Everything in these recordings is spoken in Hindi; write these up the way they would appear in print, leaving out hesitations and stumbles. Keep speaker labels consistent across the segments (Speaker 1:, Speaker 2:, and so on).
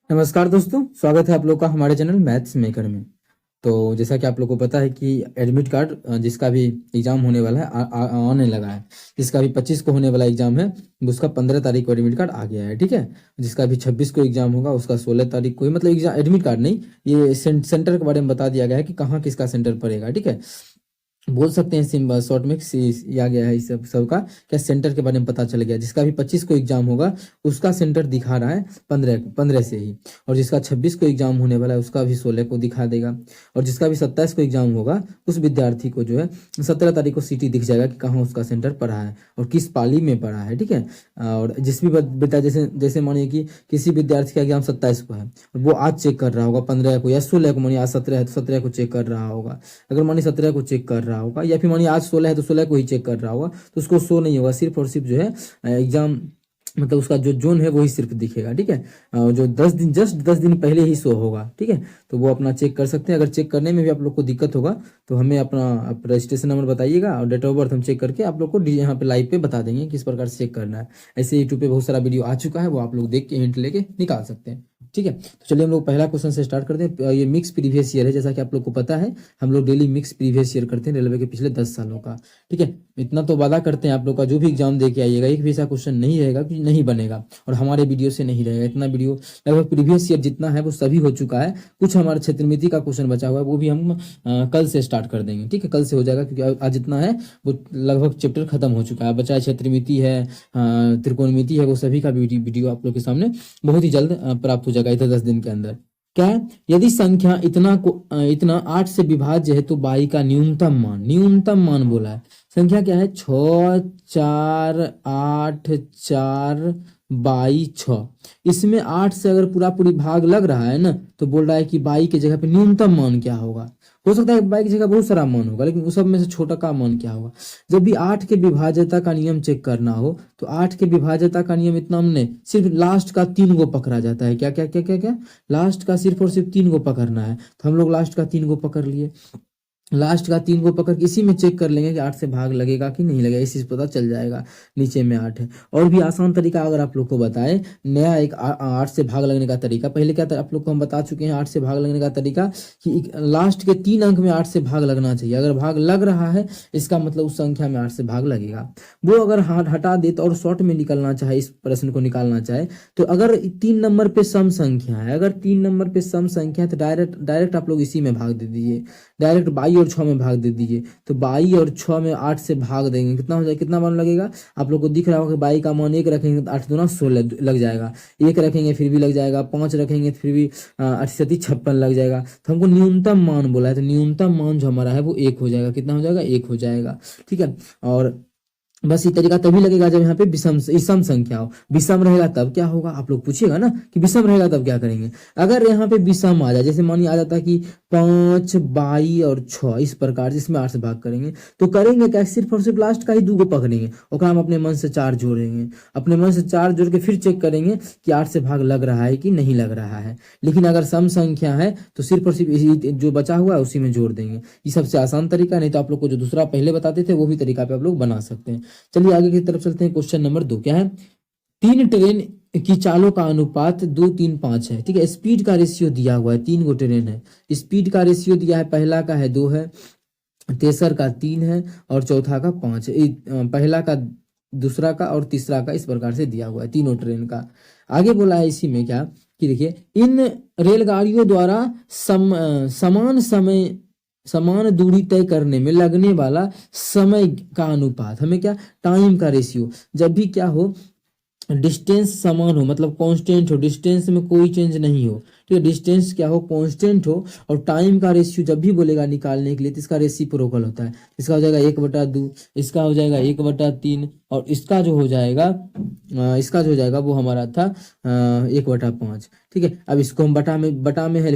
Speaker 1: नमस्कार दोस्तों, स्वागत है आप लोग का हमारे चैनल मैथ्स मेकर में। तो जैसा कि आप लोग को पता है कि एडमिट कार्ड जिसका भी एग्जाम होने वाला है आने लगा है। जिसका भी 25 को होने वाला एग्जाम है उसका 15 तारीख को एडमिट कार्ड आ गया है। ठीक है, जिसका भी 26 को एग्जाम होगा उसका 16 तारीख को ही, मतलब एग्जाम एडमिट कार्ड नहीं, ये सेंटर के बारे में बता दिया गया है कि कहाँ किसका सेंटर पड़ेगा। ठीक है, बोल सकते हैं सिंबल शॉर्ट में आ गया है। इस सब का क्या सेंटर के बारे में पता चल गया। जिसका भी 25 को एग्जाम होगा उसका सेंटर दिखा रहा है 15 से ही, और जिसका 26 को एग्जाम होने वाला है उसका भी 16 को दिखा देगा। और जिसका भी 27 को एग्जाम होगा उस विद्यार्थी को जो है 17 तारीख को सिटी दिख जाएगा कि कहाँ उसका सेंटर पड़ा है और किस पाली में पड़ा है। ठीक है, और जिस भी बेटा जैसे जैसे मानिए कि किसी विद्यार्थी का एग्जाम 27 को है और वो आज चेक कर रहा होगा 15 को या 16 को, मानिए आज 17 है तो 17 को चेक कर रहा होगा। अगर मानिए 17 को चेक कर रहा होगा या फिर मानिए आज 16 है तो 16 को ही चेक कर रहा होगा, तो उसको शो नहीं होगा, सिर्फ और सिर्फ जो है एग्जाम, मतलब उसका जो जोन है वही सिर्फ दिखेगा। ठीक है, जो 10 दिन जस्ट 10 दिन पहले ही शो होगा। ठीक है, तो वो अपना चेक कर सकते हैं। अगर चेक करने में भी आप लोग को दिक्कत होगा तो हमें अपना रजिस्ट्रेशन नंबर बताइएगा और डेट ऑफ बर्थ हम चेक करके आप लोग को यहाँ पे लाइव पे बता देंगे किस प्रकार से चेक करना है। ऐसे यूट्यूब पे बहुत सारा वीडियो आ चुका है, वो आप लोग देख के हिंट लेके निकाल सकते हैं। ठीक है, तो चलिए हम लोग पहला क्वेश्चन से स्टार्ट करते हैं। ये मिक्स प्रीवियस ईयर है, जैसा कि आप लोग को पता है हम लोग डेली मिक्स प्रीवियस ईयर करते हैं रेलवे के पिछले 10 सालों का। ठीक है, इतना तो वादा करते हैं आप लोग का जो भी एग्जाम दे के आइएगा एक भी ऐसा क्वेश्चन नहीं रहेगा कि नहीं बनेगा, और हमारे वीडियो से नहीं रहेगा। इतना वीडियो लगभग प्रीवियस ईयर जितना है वो सभी हो चुका है। कुछ हमारे क्षेत्रमिति का क्वेश्चन बचा हुआ है, वो भी हम कल से स्टार्ट कर देंगे। ठीक है, कल से हो जाएगा क्योंकि आज जितना है वो लगभग चैप्टर खत्म हो चुका है। बचा है क्षेत्रमिति है, त्रिकोणमिति है, वो सभी का वीडियो आप लोग के सामने बहुत ही जल्द प्राप्त हो जाएगा इधर 10 दिन के अंदर। क्या है, यदि संख्या इतना 8 से विभाज्य है तो बाई का न्यूनतम मान बोला है। संख्या क्या है, 6 4 8 4 बाई 6। इसमें 8 से अगर पूरा पूरी भाग लग रहा है ना तो बोल रहा है कि बाई की जगह पे न्यूनतम मान क्या होगा। हो सकता है बाई की जगह बहुत सारा मान होगा, लेकिन उस सब में से छोटा का मान क्या होगा। जब भी 8 के विभाज्यता का नियम चेक करना हो तो 8 के विभाज्यता का नियम इतना हमने सिर्फ लास्ट का 3 को पकड़ा जाता है। क्या क्या क्या क्या क्या, लास्ट का सिर्फ और सिर्फ 3 को पकड़ना है, तो हम लोग लास्ट का 3 को पकड़ लिए। लास्ट का 3 को पकड़ के इसी में चेक कर लेंगे कि 8 से भाग लगेगा कि नहीं लगेगा, इसी से पता चल जाएगा। नीचे में 8 है। और भी आसान तरीका अगर आप लोग को बताए, नया एक 8 से भाग लगने का तरीका। पहले क्या था आप लोग को हम बता चुके हैं 8 से भाग लगने का तरीका कि लास्ट के 3 अंक में 8 से भाग लगना चाहिए। अगर भाग लग रहा है इसका मतलब उस संख्या में 8 से भाग लगेगा। वो अगर हटा दे तो और शॉर्ट में निकलना चाहे, इस प्रश्न को निकालना चाहे तो अगर 3 नंबर पे सम संख्या है, अगर 3 नंबर पे सम संख्या है तो डायरेक्ट आप लोग इसी में भाग दे दीजिए। डायरेक्ट 22 और 6 में भाग दे दीजिए। तो 22 और 6 में 8 से भाग देंगे, कितना हो जाएगा, कितना मान लगेगा। आप लोग को दिख रहा होगा कि 22 का मान 1 रखेंगे तो 8 दूना 16 लग जाएगा। 1 रखेंगे फिर भी लग जाएगा, 5 रखेंगे फिर भी 8 56 लग जाएगा। तो हमको न्यूनतम मान बोला है, तो न्यूनतम मान जो हमारा है वो 1 हो जाएगा। कितना हो जाएगा, 1 हो जाएगा। ठीक है, और बस ये तरीका तभी लगेगा जब यहाँ पे विषम संख्या हो। विषम रहेगा तब क्या होगा, आप लोग पूछिएगा ना कि विषम रहेगा तब क्या करेंगे। अगर यहाँ पे विषम आ जाए, जैसे मानिए आ जाता है कि 5 22 और 6, इस प्रकार जिसमें 8 से भाग करेंगे तो करेंगे क्या, सिर्फ और सिर्फ लास्ट का ही 2 को पकड़ेंगे और हम अपने मन से 4 जोड़ेंगे। अपने मन से 4 जोड़ के फिर चेक करेंगे कि 8 से भाग लग रहा है कि नहीं लग रहा है। लेकिन अगर सम संख्या है तो सिर्फ और सिर्फ जो बचा हुआ है उसी में जोड़ देंगे। ये सबसे आसान तरीका, नहीं तो आप लोग को जो दूसरा पहले बताते थे वो भी तरीका पे आप लोग बना सकते हैं। चलिए आगे की तरफ चलते हैं। क्वेश्चन नंबर 2 क्या है, 3 ट्रेन की चालों का अनुपात 2 3 5 है। ठीक है, स्पीड का रेशियो दिया हुआ है, 3 गो ट्रेन है, स्पीड का रेशियो दिया है, पहला का है 2 है, तेसर का 3 है और चौथा का 5 है। पहला का, दूसरा का और तीसरा का इस प्रकार से दिया हुआ है तीनों ट्रेन का। आगे बोला है इसी में क्या कि देखिए, इन रेलगाड़ियों द्वारा समान दूरी तय करने में लगने वाला समय का अनुपात, हमें क्या, टाइम का रेशियो। जब भी क्या हो, डिस्टेंस समान हो, मतलब कांस्टेंट हो, डिस्टेंस में कोई चेंज नहीं हो। ठीक है, डिस्टेंस क्या हो, कांस्टेंट हो, और टाइम का रेशियो जब भी बोलेगा निकालने के लिए तो इसका रेसिप्रोकल होता है। इसका हो जाएगा 1/2, इसका हो जाएगा 1/3, और इसका जो हो जाएगा वो हमारा था 1/5। ठीक है, अब इसको हम बटा में है,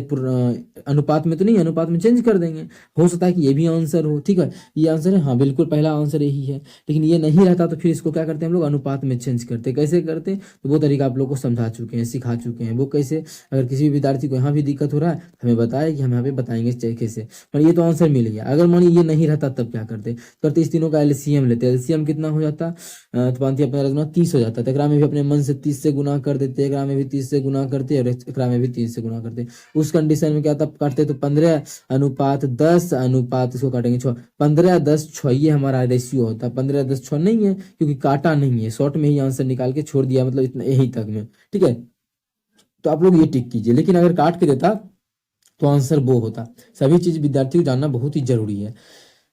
Speaker 1: अनुपात में तो नहीं, अनुपात में चेंज कर देंगे। हो सकता है कि ये भी आंसर हो। ठीक है, ये आंसर है, हाँ बिल्कुल पहला आंसर यही है। लेकिन ये नहीं रहता तो फिर इसको क्या करते हैं हम लोग, अनुपात में चेंज करते। कैसे करते, तो वो तरीका आप लोग को समझा चुके हैं, सिखा चुके हैं। वो कैसे, अगर किसी भी विद्यार्थी को यहाँ भी दिक्कत हो रहा है, हमें बताया कि हम यहाँ पे बताएंगे इस तरीके से, पर ये तो आंसर मिल गया। अगर मानिए ये नहीं रहता तब क्या करते इस तीनों का एलसीएम लेते, एलसीएम कितना हो जाता, तो मानती अपना रखना 30 हो जाता, तो एकरा में भी अपने मन से 30 से गुना कर देते, एकरा में भी 30 से गुना करते और एकरा में भी 30 से गुना करते। उस कंडीशन में क्या तब काटते, तो 15:10 अनुपात इसको काटेंगे 6, 15:10:6 ये हमारा रेशियो होता है। 15:10:6 नहीं है क्योंकि काटा नहीं है, शॉर्ट में ही आंसर निकाल के छोड़ दिया, मतलब इतना यही तक में, ठीक है। तो आप लोग ये टिक कीजिए, लेकिन अगर काट के देता तो आंसर वो होता। सभी चीज विद्यार्थी को जानना बहुत ही जरूरी है।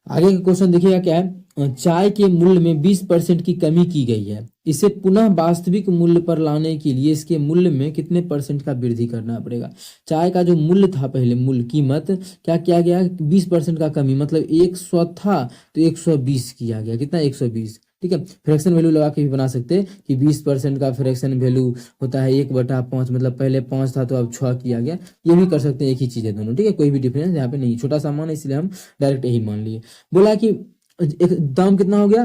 Speaker 1: आगे का क्वेश्चन देखिएगा क्या है, चाय के मूल्य में 20% की कमी की गई है, इसे पुनः वास्तविक मूल्य पर लाने के लिए इसके मूल्य में कितने % का वृद्धि करना पड़ेगा। चाय का जो मूल्य था पहले, मूल्य कीमत क्या किया गया, 20% का कमी, मतलब 100 था तो 120 किया गया, कितना 120, ठीक है। फ्रैक्शन वैल्यू लगा के भी बना सकते हैं कि 20% का फ्रैक्शन वैल्यू होता है 1/5, मतलब पहले 5 था तो अब 6 किया गया, ये भी कर सकते हैं, एक ही चीज है दोनों, ठीक है, कोई भी डिफरेंस यहाँ पे नहीं, छोटा सा मान है इसलिए हम डायरेक्ट यही मान लिए। बोला कि एक दाम कितना हो गया,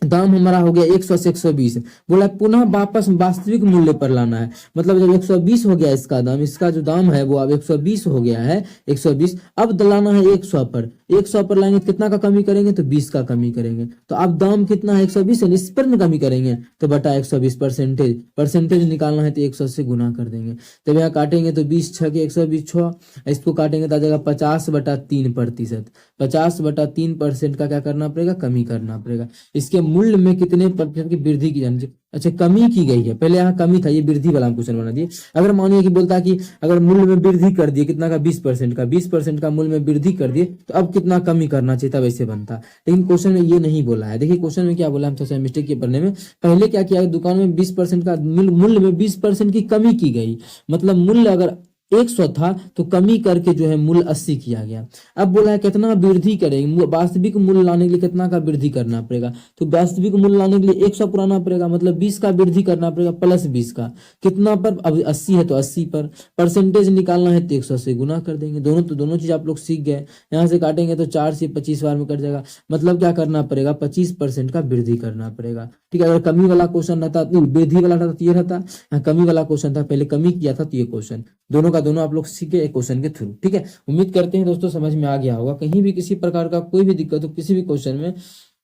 Speaker 1: दाम हमारा हो गया 100 से 120, बोला पुनः वापस वास्तविक मूल्य पर लाना है, मतलब जब 120 हो गया इसका दाम, इसका जो दाम है वो अब 120 हो गया है, 120, अब लाना है 100 पर, 100 पर लाएंगे तो कितना का कमी करेंगे, तो 20 का कमी करेंगे, तो अब दाम कितना है 120 है, इस पर कमी करेंगे तो बटा 120, परसेंटेज निकालना है तो 100 से गुना कर देंगे, तब यहाँ काटेंगे तो 20 6 के 120, इसको काटेंगे तो आ जाएगा 50/3%, 50/3% का क्या करना पड़ेगा, कमी करना पड़ेगा। इसके मूल्य में कितने प्रतिशत की वृद्धि की जानी चाहिए, अच्छा कमी की गई है, पहले यहाँ कमी था, ये वृद्धि वाला क्वेश्चन बना दिए। अगर मानिए कि बोलता कि अगर मूल्य में वृद्धि कर दिए कितना का, 20% का मूल्य में वृद्धि कर दिए तो अब कितना कमी करना चाहिए, तब ऐसे बनता, लेकिन क्वेश्चन में ये नहीं बोला है। देखिए क्वेश्चन में क्या बोला, हम थोड़ा मिस्टेक किए पढ़ने में, पहले क्या किया, दुकान में 20% का मूल्य में 20% की कमी की गई, मतलब मूल्य अगर 100 था तो कमी करके जो है मूल्य 80 किया गया। अब बोला है कितना वृद्धि करेंगे, वास्तविक मूल्य लाने के लिए कितना का वृद्धि करना पड़ेगा, तो वास्तविक मूल्य लाने के लिए 100 पुराना पड़ेगा, मतलब 20 का वृद्धि करना पड़ेगा प्लस 20 का, कितना पर, अब 80 है तो 80 पर, परसेंटेज निकालना है तो 100 से गुना कर देंगे। दोनों चीज आप लोग सीख गए। यहाँ से काटेंगे तो 4 से 25 बार में कट जाएगा, मतलब क्या करना पड़ेगा, 25% का वृद्धि करना पड़ेगा, ठीक है। अगर कमी वाला क्वेश्चन रहता, वृद्धि वाला रहता तो ये रहता, यहाँ कमी वाला क्वेश्चन था, पहले कमी किया था तो ये क्वेश्चन, दोनों का दोनों आप लोग सीखे एक क्वेश्चन के थ्रू, ठीक है। उम्मीद करते हैं दोस्तों समझ में आ गया होगा। कहीं भी किसी प्रकार का कोई भी दिक्कत हो किसी भी क्वेश्चन में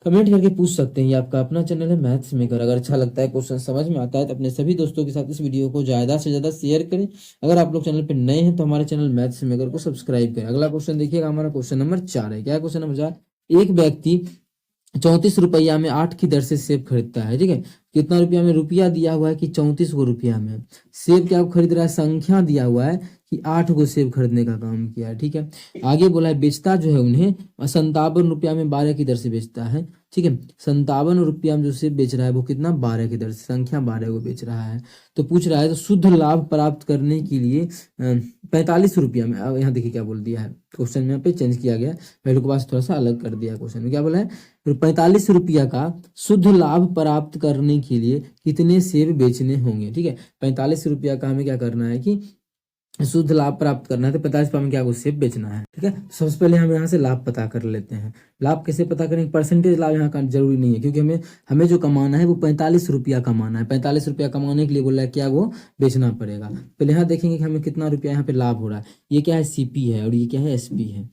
Speaker 1: कमेंट करके पूछ सकते हैं। ये आपका अपना चैनल है मैथ्स मेकर। अगर अच्छा लगता है, क्वेश्चन समझ में आता है तो अपने सभी दोस्तों के साथ इस वीडियो को ज्यादा से ज्यादा शेयर करें। अगर आप लोग चैनल पे नए हैं तो हमारे चैनल मैथ्स मेकर को सब्सक्राइब करें। अगला क्वेश्चन देखिएगा, हमारा क्वेश्चन नंबर 4 है। क्या है क्वेश्चन नंबर 4, एक व्यक्ति 34 रुपया में 8 की दर से सेब खरीदता है, ठीक है। कितना रुपया में, रुपया दिया हुआ है कि 34 गो रुपया में सेब क्या खरीद रहा है, संख्या दिया हुआ है कि 8 गो सेब खरीदने का काम किया है, ठीक है। आगे बोला है बेचता जो है उन्हें 57 रुपया में 12 की दर से बेचता है, ठीक है। 57 रुपया में जो सेब बेच रहा है वो कितना, 12 की दर से, संख्या 12 को बेच रहा है। तो पूछ रहा है तो शुद्ध लाभ प्राप्त करने के लिए 45 रुपया में, अब यहाँ देखिए क्या बोल दिया है क्वेश्चन में, यहाँ पे चेंज किया गया, पहले के पास थोड़ा सा अलग कर दिया। क्वेश्चन में क्या बोला है, 45 रुपया का शुद्ध लाभ प्राप्त करने के लिए कितने सेब बेचने होंगे, ठीक है। 45 रुपया का हमें क्या करना है कि शुद्ध लाभ प्राप्त करना है, तो 45 रुपया में क्या कुछ सेब बेचना है, ठीक है। सबसे पहले हम यहाँ से लाभ पता कर लेते हैं। लाभ कैसे पता करेंगे, परसेंटेज लाभ यहाँ का जरूरी नहीं है, क्योंकि हमें जो कमाना है वो 45 रुपया कमाना है। 45 रुपया कमाने के लिए बोला है क्या, वो बेचना पड़ेगा। पहले यहाँ देखेंगे कि हमें कितना रुपया यहाँ पे लाभ हो रहा है। ये क्या है, सीपी है और ये क्या है, एसपी है।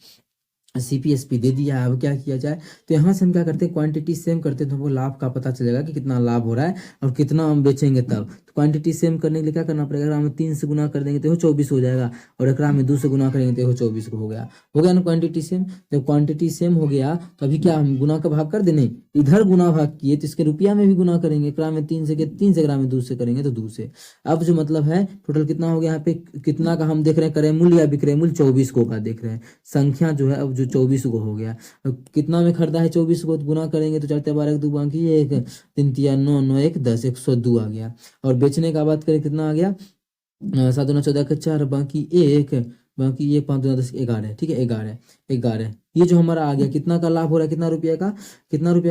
Speaker 1: सीपीएसपी दे दिया है, अब क्या किया जाए, तो यहाँ से हम क्या करते हैं, क्वांटिटी सेम करते हैं तो हमको लाभ का पता चलेगा कि कितना लाभ हो रहा है और कितना हम बेचेंगे तब। तो क्वांटिटी सेम करने के लिए क्या करना पड़ेगा, अगर हम 3 से गुना कर देंगे तो 24 हो जाएगा, और एक में 2 से गुना करेंगे तो 24 को हो गया ना क्वांटिटी सेम। जब क्वांटिटी सेम हो गया तो अभी क्या, हम गुना का भाग कर देने, इधर गुना भाग किए तो इसके रुपया में भी गुना करेंगे, एक में 3 से 3 से, में 2 से करेंगे तो 2 से। अब जो मतलब है टोटल कितना हो गया, यहाँ पे कितना का हम देख रहे हैं, क्रय मूल्य या विक्रय मूल्य 24 को का देख रहे हैं, संख्या जो है अब जो 24 को हो गया। कितना में खरीदा है 24 को, तो गुना करेंगे तो 4 12 2 बाकी 1 3 3 9 9 1 10 102 आ गया। और बेचने का बात करें कितना आ गया, 7 9 14 4 बाकी 1 5 2 10 11, ठीक है, 11। ये जो हमारा आ गया, कितना का लाभ हो रहा है, कितना रुपया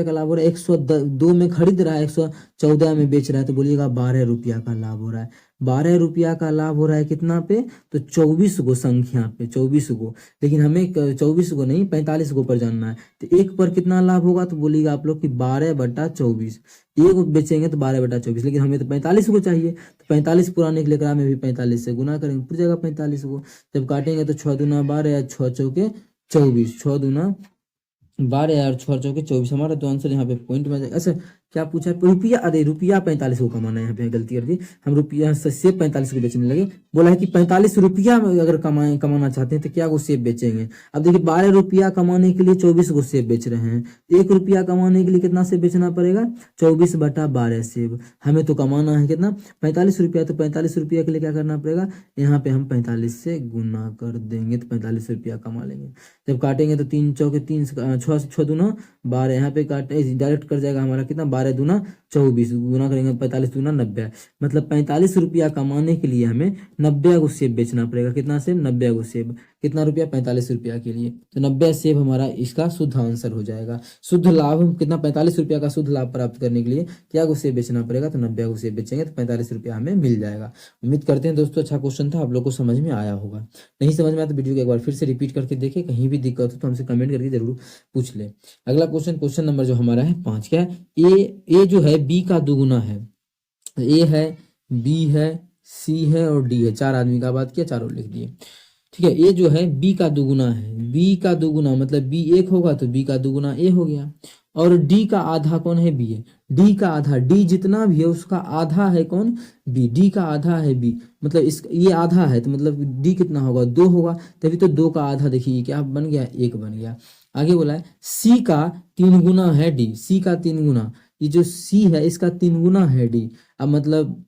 Speaker 1: का लाभ हो रहा है, 102 में खरीद रहा है, 114 में बेच रहा है, तो बोलिएगा 12 रुपया का लाभ हो रहा है। 12 रुपया का लाभ हो रहा है कितना पे, तो 24 गो संख्या पे, 24 गो। लेकिन हमें 24 गो नहीं 45 गो पर जानना है। तो एक पर कितना लाभ होगा, तो बोलिएगा आप लोग कि 12/24। एक बेचेंगे तो 12/24, लेकिन हमें तो 45 गो चाहिए। तो 45 पुराने के लेकर में भी 45 से गुना करेंगे, पूरी जगह 45 गो। जब काटेंगे तो 6 दूना 12 या 6 चौके 24, 6 दूना 12 यार, 6 चौके 24। हमारा तो आंसर यहाँ पे पॉइंट में आ जाएगा। अच्छा क्या पूछा है, रुपया, अरे रुपया 45 को कमाना है, यहाँ पे गलती कर दी। हम रुपया से सेब 45 को बेचने लगे। बोला है कि 45 रुपया अगर कमाना चाहते हैं तो क्या वो सेब बेचेंगे। अब देखिए 12 रुपया कमाने के लिए 24 को सेब बेच रहे हैं। 1 रुपया कमाने के लिए कितना सेब बेचना पड़ेगा, 24/12 सेब। हमें तो कमाना है कितना, 45 रुपया। तो 45 रुपया के लिए क्या करना पड़ेगा, यहाँ पे हम 45 से गुना कर देंगे तो 45 रुपया कमा लेंगे। जब काटेंगे तो 3 चौके 3, 6 दूना 12, यहाँ पे काटे डायरेक्ट कर जाएगा हमारा कितना, 12 दूना 24, गुना करेंगे 45 दूना 90। मतलब 45 रुपया कमाने के लिए हमें 90 गो सेब बेचना पड़ेगा। कितना सेब, 90 गो सेब। कितना रुपया, 45 रुपया के लिए। तो 90 सेब हमारा इसका शुद्ध आंसर हो जाएगा। शुद्ध लाभ हम कितना, 45 रुपया का शुद्ध लाभ प्राप्त करने के लिए क्या गो सेब बेचना पड़ेगा, तो 90 गो सेब बेचेंगे तो 45 रुपया हमें मिल जाएगा। उम्मीद करते हैं दोस्तों अच्छा क्वेश्चन था, आप लोग को समझ में आया होगा। नहीं समझ में आया तो वीडियो को एक बार फिर से रिपीट करके देखें, कहीं भी दिक्कत हो तो हमसे कमेंट करके जरूर पूछ ले। अगला क्वेश्चन नंबर जो हमारा है 5, क्या है, ए जो है बी का दुगुना है। ए है, बी है, सी है और डी है। 4 आदमी का बात किया, चारों लिख दिए। ठीक है, ए जो है बी का दुगुना है। बी का दुगुना मतलब बी 1 होगा तो बी का दुगुना ए हो गया। और डी का आधा कौन है, बी है। डी का आधा, डी जितना भी है उसका आधा है कौन, बी। डी का आधा है बी, मतलब इस ये आधा है तो मतलब डी कितना होगा, 2 होगा। तभी तो 2 का आधा देखिए क्या बन गया, 1 बन गया। आगे बोला है सी का 3 गुना है डी। सी का 3 गुना, ये जो सी है इसका 3 गुना है डी। अब मतलब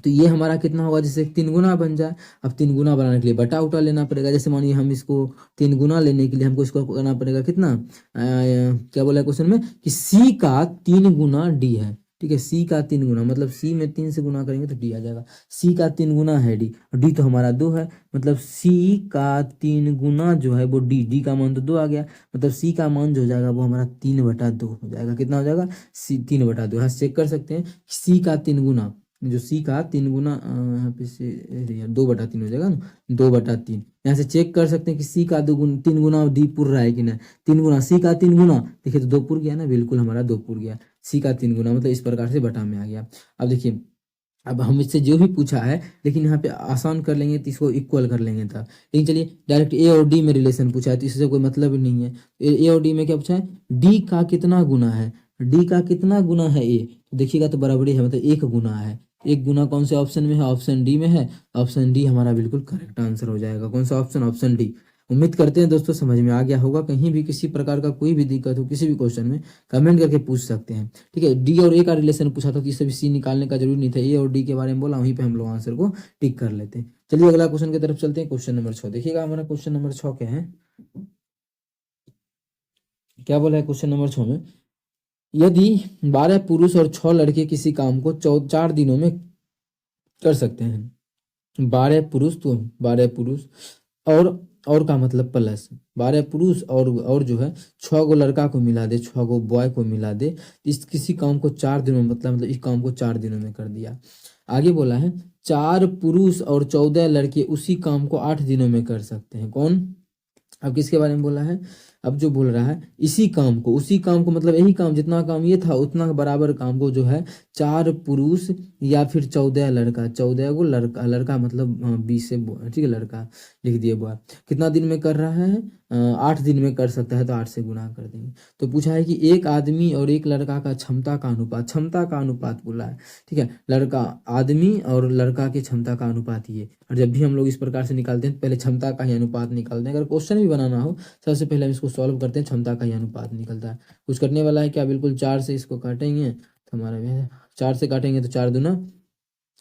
Speaker 1: तो ये हमारा कितना होगा, जैसे 3 गुना बन जाए। अब 3 गुना बनाने के लिए बटा उटा लेना पड़ेगा। जैसे मानिए हम इसको 3 गुना लेने के लिए हमको इसको करना पड़ेगा कितना, क्या बोला है क्वेश्चन में कि सी का 3 गुना डी है। ठीक है, सी का 3 गुना मतलब सी में 3 से गुना करेंगे तो डी आ जाएगा। सी का 3 गुना है डी, और डी तो हमारा 2 है। मतलब सी का 3 गुना जो है वो डी का मान तो 2 आ गया। मतलब सी का मान जो हो जाएगा वो हमारा 3/2 हो जाएगा। कितना हो जाएगा, सी 3/2। यहाँ चेक कर सकते हैं सी का 3 गुना, जो सी का 3 गुना यहाँ पे से 2/3 हो जाएगा ना, 2/3। यहाँ से चेक कर सकते हैं कि सी का 3 गुना डी पुर रहा है कि नहीं। 3 गुना, सी का 3 गुना देखिए तो 2 पुर गया ना, बिल्कुल हमारा 2 पुर गया। सी का 3 गुना मतलब इस प्रकार से बटा में आ गया। अब देखिए अब हम इससे जो भी पूछा है, लेकिन यहाँ पे आसान कर लेंगे तो इसको इक्वल कर लेंगे था। लेकिन चलिए डायरेक्ट ए और डी में रिलेशन पूछा है तो इससे कोई मतलब ही नहीं है। ए और डी में क्या पूछा है, डी का कितना गुना है, डी का कितना गुना है ए, तो देखिएगा तो बराबरी है, मतलब 1 गुना है। 1 गुना कौन से ऑप्शन में है, ऑप्शन डी में है। ऑप्शन डी हमारा बिल्कुल करेक्ट आंसर हो जाएगा। कौन सा ऑप्शन, ऑप्शन डी। उम्मीद करते हैं दोस्तों समझ में आ गया होगा। कहीं भी किसी प्रकार का कोई भी दिक्कत हो किसी भी क्वेश्चन में कमेंट करके पूछ सकते हैं। ठीक है, डी और ए का रिलेशन पूछा था तो इससे भी सी निकालने का जरूरी नहीं था। ए और डी के बारे में बोला, वहीं पे हम लोग आंसर को टिक कर लेते हैं। चलिए अगला क्वेश्चन की तरफ चलते हैं। क्वेश्चन नंबर 6 देखिएगा, हमारा क्वेश्चन नंबर 6 क्या है, क्या बोला है क्वेश्चन नंबर 6 में, यदि 12 पुरुष और 6 लड़के किसी काम को 4 दिनों में कर सकते हैं। 12 पुरुष, तो 12 पुरुष और का मतलब प्लस 12 पुरुष और जो है 6 गो लड़का को मिला दे, 6 गो बॉय को मिला दे, इस किसी काम को 4 दिनों में मतलब इस काम को 4 दिनों में कर दिया। आगे बोला है 4 पुरुष और 14 लड़के उसी काम को 8 दिनों में कर सकते हैं। कौन, अब किसके बारे में बोला है, अब जो बोल रहा है इसी काम को, उसी काम को मतलब यही काम, जितना काम ये था उतना बराबर काम को जो है 4 पुरुष या फिर 14 लड़का, 14 गो लड़का मतलब 20 से, ठीक है, लड़का लिख दिए बॉय, कितना दिन में कर रहा है, 8 दिन में कर सकता है तो 8 से गुना कर देंगे। तो पूछा है कि एक आदमी और एक लड़का का क्षमता का अनुपात, क्षमता का अनुपात बोला है। ठीक है, लड़का, आदमी और लड़का की क्षमता का अनुपात ये। और जब भी हम लोग इस प्रकार से निकालते हैं पहले क्षमता का ही अनुपात निकालते हैं। अगर क्वेश्चन भी बनाना हो सबसे पहले हम इसको सॉल्व करते हैं, क्षमता का ही अनुपात निकलता है। कुछ करने वाला है क्या, बिल्कुल 4 से इसको काटेंगे तो हमारा 4 से काटेंगे तो 4 दूना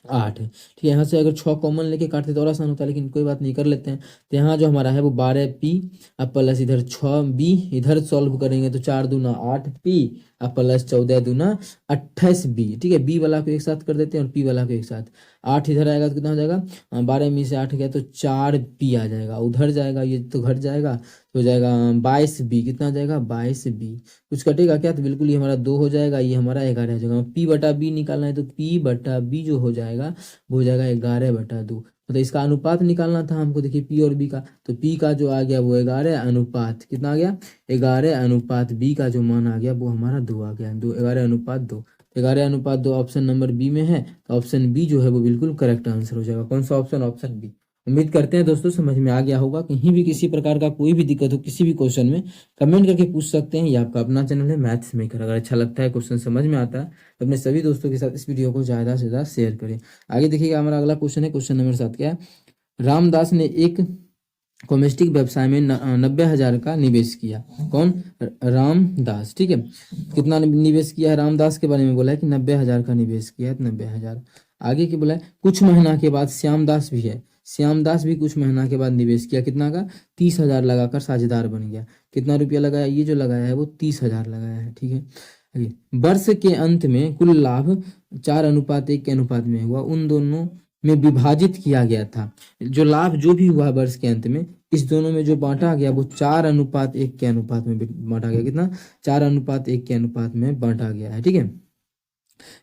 Speaker 1: 8 है। ठीक है, यहाँ से अगर 6 कॉमन लेके काटते तो और आसान होता है, लेकिन कोई बात नहीं, कर लेते हैं। तो यहाँ जो हमारा है वो 12p अब प्लस इधर 6b, इधर सॉल्व करेंगे तो 4 दूना 8p अब प्लस 14 दूना 28b। ठीक है, बी वाला को एक साथ कर देते हैं और पी वाला को एक साथ। 8 इधर आएगा तो कितना हो जाएगा, 12 में से 8 गया तो 4b आ जाएगा, उधर जाएगा ये तो घट जाएगा तो हो जाएगा 22b, कितना हो जाएगा 22b। कुछ कटेगा क्या, तो बिल्कुल ये हमारा 2 हो जाएगा, ये हमारा 11 हो जाएगा। p/b निकालना है तो p/b जो हो जाएगा वो हो जाएगा 11/2। मतलब इसका अनुपात निकालना था हमको, देखिए p और b का, तो p का जो आ गया वो 11 अनुपात कितना आ गया 11 अनुपात b का जो मान आ गया वो हमारा 2 आ गया, 11/2। 11/2 ऑप्शन नंबर बी में है, तो ऑप्शन बी जो है वो बिल्कुल करेक्ट आंसर हो जाएगा। कौन सा ऑप्शन, ऑप्शन बी। उम्मीद करते हैं दोस्तों समझ में आ गया होगा। कहीं भी किसी प्रकार का कोई भी दिक्कत हो किसी भी क्वेश्चन में कमेंट करके पूछ सकते हैं। ये आपका अपना चैनल है मैथ्स मेकर। अगर अच्छा लगता है, क्वेश्चन समझ में आता है तो अपने सभी दोस्तों के साथ इस वीडियो को ज़्यादा से ज़्यादा शेयर करें। आगे देखिएगा हमारा अगला क्वेश्चन है, क्वेश्चन नंबर 7 क्या है। रामदास ने एक कॉमेस्टिक व्यवसाय में 90,000 का निवेश किया। कौन, रामदास, ठीक है। कितना निवेश किया है, रामदास के बारे में बोला है कि 90,000 का निवेश किया है, 90,000। आगे की बोला है कुछ महीना के बाद श्यामदास भी है, श्यामदास भी कुछ महीना के बाद निवेश किया, कितना का 30,000 लगाकर साझेदार बन गया। कितना रुपया लगाया, ये जो लगाया है वो 30,000 लगाया है, ठीक है। आगे, वर्ष के अंत में कुल लाभ 4:1 के अनुपात में हुआ, उन दोनों में विभाजित किया गया था। जो लाभ जो भी हुआ वर्ष के अंत में, इस दोनों में जो बांटा गया वो 4:1 के अनुपात में बांटा गया। कितना, 4:1 के अनुपात में बांटा गया है, ठीक है।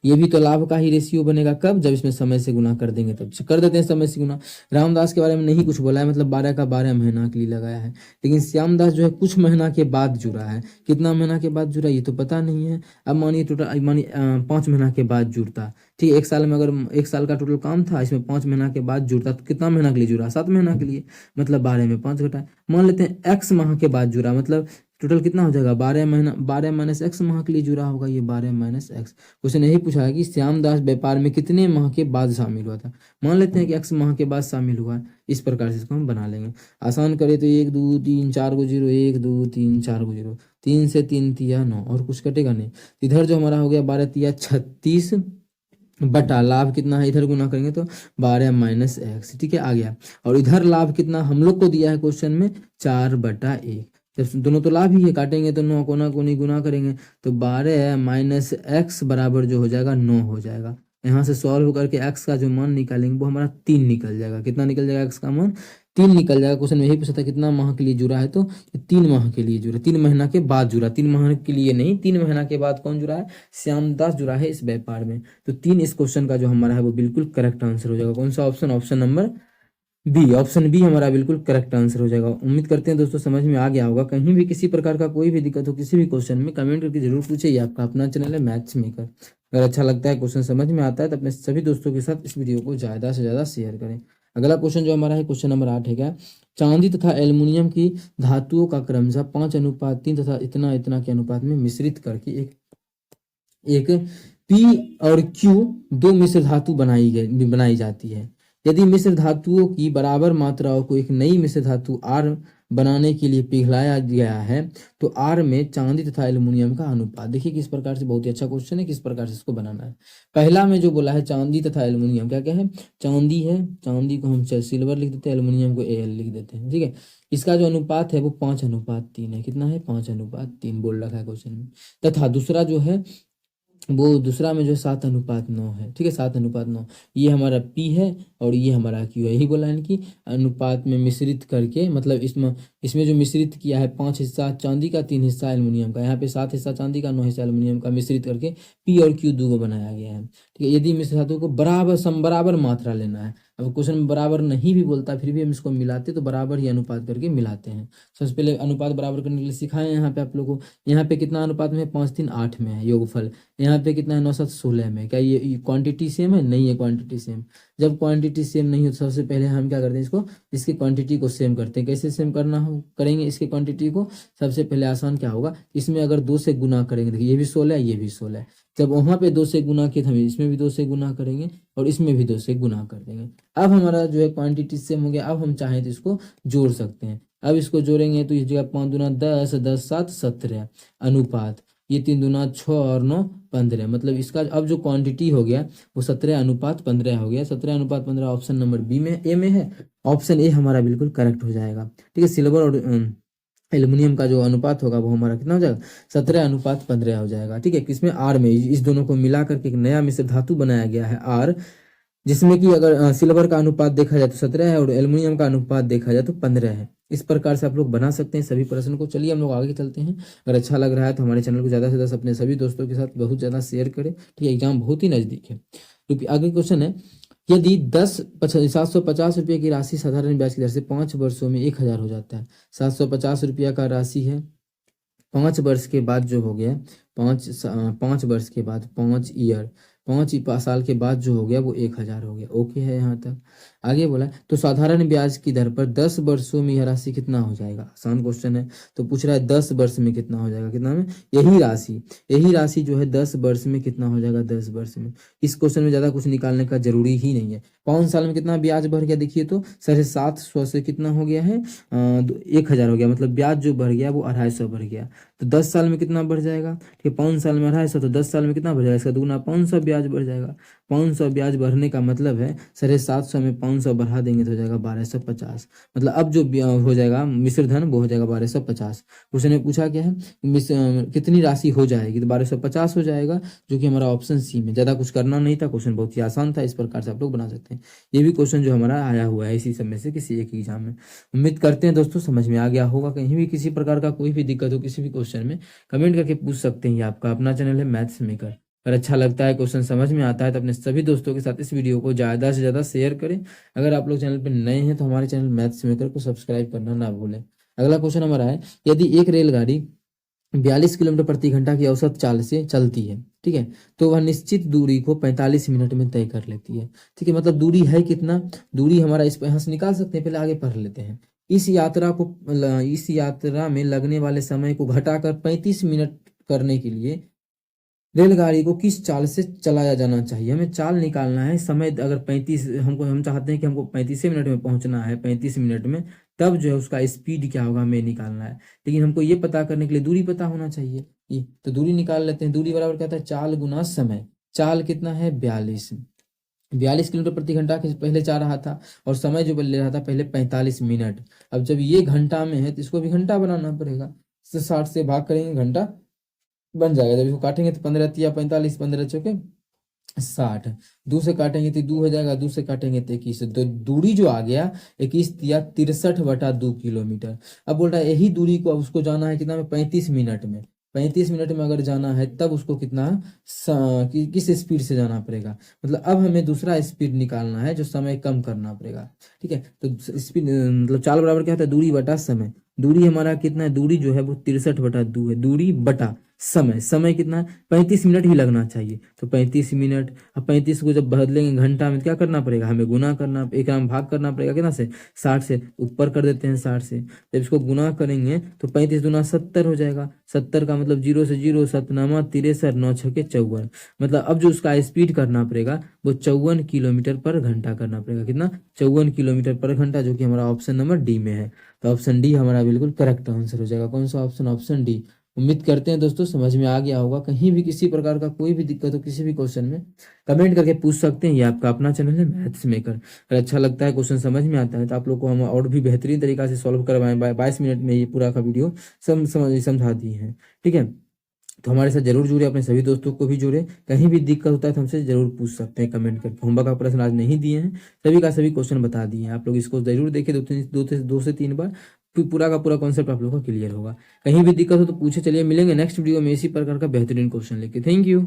Speaker 1: ये भी तो लाभ का ही रेशियो बनेगा, कब, जब इसमें समय से गुना कर देंगे, तब कर देते हैं समय से गुना। रामदास के बारे में नहीं कुछ बोला है, मतलब 12 का 12 महीना के लिए लगाया है। लेकिन श्यामदास जो है कुछ महीना के बाद जुड़ा है, कितना महीना के बाद जुड़ा ये तो पता नहीं है। अब मानिए टोटल, मानिए 5 महीना के बाद जुड़ता, ठीक है। 1 साल में अगर 1 साल का टोटल काम था, इसमें 5 महीना के बाद जुड़ता तो कितना महीना के लिए जुड़ा, 7 महीना के लिए, मतलब 12 में 5 घटा। मान लेते हैं x माह के बाद जुड़ा, मतलब टोटल कितना हो जाएगा 12 महीना, 12 माइनस x माह के लिए जुड़ा होगा, ये 12 माइनस x। क्वेश्चन यही पूछा है कि श्यामदास व्यापार में कितने माह के बाद शामिल हुआ था। मान लेते हैं कि x माह के बाद शामिल हुआ है, इस प्रकार से इसको हम बना लेंगे। आसान करे तो 1 2 3 4 को 0, 1 2 3 4 को 0, 3 से 3 तिया 9, और कुछ कटेगा नहीं। इधर जो हमारा हो गया 12 तिया 36 बटा लाभ कितना है, इधर गुना करेंगे तो 12 माइनस x, ठीक है, आ गया। और इधर लाभ कितना हम लोग को दिया है क्वेश्चन में, 4/1। जब दोनों तो लाभ ही है, काटेंगे तो 9 कोना कोनी गुना करेंगे तो 12 माइनस x बराबर जो हो जाएगा 9 हो जाएगा। यहाँ से सॉल्व करके x का जो मान निकालेंगे वो हमारा 3 निकल जाएगा। कितना निकल जाएगा, x का मान 3 निकल जाएगा। क्वेश्चन में यही पूछा था कितना माह के लिए जुड़ा है, तो 3 माह के लिए जुड़ा, 3 महीना के बाद जुड़ा, 3 माह के लिए नहीं, 3 महीना के बाद कौन जुड़ा है, श्यामदास जुड़ा है इस व्यापार में। तो 3 इस क्वेश्चन का जो हमारा है वो बिल्कुल करेक्ट आंसर हो जाएगा। कौन सा option, option number B, option B हमारा बिल्कुल करेक्ट आंसर हो जाएगा। उम्मीद करते हैं दोस्तों समझ में आ गया होगा। कहीं भी किसी प्रकार का कोई भी दिक्कत हो किसी भी क्वेश्चन में कमेंट करके जरूर पूछे। ये आपका अपना चैनल है मैथ्स मेकर। अगर अच्छा लगता है, क्वेश्चन समझ में आता है तो अपने सभी दोस्तों के साथ इस वीडियो को ज़्यादा से ज़्यादा शेयर करें। अगला क्वेश्चन जो हमारा है क्वेश्चन नंबर 8 है क्या, चांदी तथा एल्युमिनियम की धातुओं का क्रमशः 5:3 तथा इतना इतना के अनुपात में मिश्रित करके एक पी और क्यू दो मिश्र धातु बनाई जाती है। यदि मिश्र धातुओं की बराबर मात्राओं को एक नई मिश्र धातु आर बनाने के लिए पिघलाया गया है तो आर में चांदी तथा एल्युमिनियम का अनुपात। देखिए किस प्रकार से, बहुत ही अच्छा क्वेश्चन है, किस प्रकार से इसको बनाना है। पहला में जो बोला है चांदी तथा एल्युमिनियम, क्या क्या है, चांदी है, चांदी को हम सिल्वर लिख देते हैं, एल्युमिनियम को एल लिख देते हैं, ठीक है। इसका जो अनुपात है वो 5:3 है। कितना है, 5:3 बोल रखा है क्वेश्चन में। तथा दूसरा जो है वो दूसरा में जो 7:9 है, ठीक है, 7:9। ये हमारा P है और ये हमारा Q है। यही बोला है कि अनुपात में मिश्रित करके, मतलब इसमें जो मिश्रित किया है 5 हिस्सा चांदी का 3 हिस्सा एल्युमिनियम का, यहाँ पे 7 हिस्सा चांदी का 9 हिस्सा एल्युमिनियम का मिश्रित करके P और Q दो बनाया गया है, ठीक है। यदि मिश्र धातु को बराबर मात्रा लेना है, अब क्वेश्चन में बराबर नहीं भी बोलता फिर भी हम इसको मिलाते तो बराबर ही अनुपात करके मिलाते हैं। सबसे पहले अनुपात बराबर करने के लिए सिखाए हैं यहाँ पे आप लोगों को। यहाँ पे कितना अनुपात में है, 5 3 8 में है योगफल। यहाँ पे कितना है, 9 7 16 में। क्या ये क्वांटिटी सेम है, नहीं है क्वांटिटी सेम। जब क्वांटिटी सेम नहीं हो तो सबसे पहले हम क्या करते हैं, इसकी क्वांटिटी को सेम करते हैं। कैसे सेम करेंगे इसकी क्वांटिटी को, सबसे पहले आसान क्या होगा, इसमें अगर 2 से गुना करेंगे, देखिए ये भी 16 है, ये भी 16 है। जब वहां पे 2 से गुना किए तो हम इसमें भी 2 से गुना करेंगे और इसमें भी 2 से गुना कर देंगे। अब हमारा जो है क्वांटिटी सेम हो गया। अब हम चाहें तो इसको जोड़ सकते हैं। अब इसको जोड़ेंगे तो इस जगह 5 दूना 10, 10 7 17 अनुपात, ये 3 दूना 6 और 9 15, मतलब इसका अब जो क्वांटिटी हो गया वो 17:15 हो गया। 17:15 ऑप्शन नंबर बी में, ए में है। ऑप्शन ए हमारा बिल्कुल करेक्ट हो जाएगा, ठीक है। सिल्वर और एल्युमिनियम का जो अनुपात होगा वो हमारा कितना हो जाएगा, 17:15 हो जाएगा, ठीक है। किसमें, आर में। इस दोनों को मिला करके एक नया मिश्र धातु बनाया गया है आर, जिसमें कि अगर सिल्वर का अनुपात देखा जाए तो 17 है और एल्युमिनियम का अनुपात देखा जाए तो 15 है। इस प्रकार से आप लोग बना सकते हैं सभी प्रश्न को। चलिए हम लोग आगे चलते हैं। अगर अच्छा लग रहा है तो हमारे चैनल को ज़्यादा से ज़्यादा अपने सभी दोस्तों के साथ बहुत ज़्यादा शेयर करें। ठीक है, एग्जाम बहुत ही नज़दीक है। तो आगे क्वेश्चन है, यदि 750 रुपये की राशि साधारण ब्याज की दर से 5 वर्षों में 1000 हो जाता है। 750 रुपया का राशि है, 5 वर्ष के बाद जो हो गया, 5 वर्ष के बाद, 5 ईयर, 5 साल के बाद जो हो गया वो 1000 हो गया। ओके है यहाँ तक। आगे बोला तो साधारण ब्याज की दर पर 10 वर्षों में यह राशि कितना हो जाएगा। आसान क्वेश्चन है। तो पूछ रहा है 10 वर्ष में कितना हो जाएगा, कितना में यही राशि जो है 10 वर्ष में कितना हो जाएगा, 10 वर्ष में। इस क्वेश्चन में ज़्यादा कुछ निकालने का जरूरी ही नहीं है। 5 साल में कितना ब्याज बढ़ गया देखिए तो 750 से कितना हो गया है, 1000 हो गया। मतलब ब्याज जो बढ़ गया वो 250 बढ़ गया। तो 10 साल में कितना बढ़ जाएगा, ठीक है, 5 साल में 250, तो 10 साल में कितना बढ़ जाएगा, इसका दुगुना 500 ब्याज बढ़ जाएगा। 500 ब्याज बढ़ने का मतलब है 750 में 500 बढ़ा देंगे तो हो जाएगा 1250। मतलब अब जो हो जाएगा मिश्र धन वो हो जाएगा 1250। उसने पूछा क्या है, कितनी राशि हो जाएगी, तो 1250 हो जाएगा, जो कि हमारा ऑप्शन सी में। ज़्यादा कुछ करना नहीं था, क्वेश्चन बहुत ही आसान था। इस प्रकार से आप लोग बना सकते हैं। ये भी क्वेश्चन जो हमारा आया हुआ है इसी समय से किसी एक एग्जाम में। उम्मीद करते हैं दोस्तों समझ में आ गया होगा। कहीं भी किसी प्रकार का कोई भी दिक्कत हो किसी भी क्वेश्चन में, कमेंट करके पूछ सकते हैं। ये आपका अपना चैनल है मैथ्स मेकर। अगर अच्छा लगता है, क्वेश्चन समझ में आता है, तो अपने सभी दोस्तों के साथ इस वीडियो को ज़्यादा से ज़्यादा शेयर करें। अगर आप लोग चैनल पर नए हैं तो हमारे चैनल मैथ्स मेकर को सब्सक्राइब करना ना भूलें। अगला क्वेश्चन हमारा है, यदि एक रेलगाड़ी 42 किलोमीटर प्रति घंटा की औसत चाल से चलती है, ठीक है, तो वह निश्चित दूरी को 45 मिनट में तय कर लेती है। ठीक है, मतलब दूरी है कितना, दूरी हमारा इस यहाँ से निकाल सकते हैं। पहले आगे पढ़ लेते हैं। इस यात्रा में लगने वाले समय को घटाकर 35 मिनट करने के लिए रेलगाड़ी को किस चाल से चलाया जाना चाहिए। हमें चाल निकालना है। समय अगर 35, हम चाहते हैं कि हमको 35 मिनट में पहुंचना है, 35 मिनट में, तब जो है उसका स्पीड क्या होगा हमें निकालना है। लेकिन हमको ये पता करने के लिए दूरी पता होना चाहिए। ये तो दूरी निकाल लेते हैं। दूरी बराबर क्या था, चाल गुना समय। चाल कितना है, 42 किलोमीटर प्रति घंटा के पहले जा रहा था, और समय जो ले रहा था पहले 45 मिनट। अब जब ये घंटा में है तो इसको भी घंटा बनाना पड़ेगा। तो 60 से भाग करेंगे, घंटा बन जाएगा। जब इसको काटेंगे तो 15 या 45, 15 चौके 60। 2 से काटेंगे तो 2 हो जाएगा, 2 से काटेंगे तो 21। तो दूरी जो आ गया 21 या 63/2 किलोमीटर। अब बोल रहा है यही दूरी को अब उसको जाना है कितना में, 35 मिनट में। 35 मिनट में अगर जाना है तब उसको कितना किस स्पीड से जाना पड़ेगा। मतलब अब हमें दूसरा स्पीड निकालना है जो समय कम करना पड़ेगा। ठीक है, तो स्पीड मतलब चाल बराबर क्या होता है, दूरी बटा समय। दूरी हमारा कितना है, दूरी जो है वो 63/2 है। दूरी बटा समय कितना है, 35 मिनट ही लगना चाहिए। तो 35 मिनट, अब 35 को जब बदलेंगे घंटा में क्या करना पड़ेगा, हमें गुना करना, एक नाम भाग करना पड़ेगा कितना से, 60 से। ऊपर कर देते हैं 60 से। जब इसको गुना करेंगे तो 35 दूना 70 हो जाएगा। 70 का मतलब 0 से 0, 7 63, 9 छके 54। मतलब अब जो उसका स्पीड करना पड़ेगा वो 54 किलोमीटर पर घंटा करना पड़ेगा। कितना, 54 किलोमीटर पर घंटा, जो कि हमारा ऑप्शन नंबर डी में है। तो ऑप्शन डी हमारा बिल्कुल करेक्ट आंसर हो जाएगा। कौन सा ऑप्शन, ऑप्शन डी। उम्मीद करते हैं दोस्तों समझ में आ गया होगा। कहीं भी किसी प्रकार का कोई भी दिक्कत हो किसी भी क्वेश्चन में, कमेंट करके पूछ सकते हैं। ये आपका अपना चैनल है मैथ्स मेकर। अगर अच्छा लगता है, क्वेश्चन समझ में आता है, तो आप लोग को हम और भी बेहतरीन तरीका से सॉल्व करवाएं। 22 मिनट में ये पूरा का वीडियो समझा दिए हैं। ठीक है, तो हमारे साथ जरूर जुड़े, अपने सभी दोस्तों को भी जोड़े। कहीं भी दिक्कत होता है तो हमसे जरूर पूछ सकते हैं कमेंट करके। होमवर्क का प्रश्न आज नहीं दिए हैं, सभी का सभी क्वेश्चन बता दिए हैं। आप लोग इसको जरूर देखें, 2 से 3 बार, फिर पूरा का पूरा कॉन्सेप्ट आप लोगों का क्लियर होगा। कहीं भी दिक्कत हो तो पूछे। चलिए मिलेंगे नेक्स्ट वीडियो में इसी प्रकार का बेहतरीन क्वेश्चन लेके। Thank you.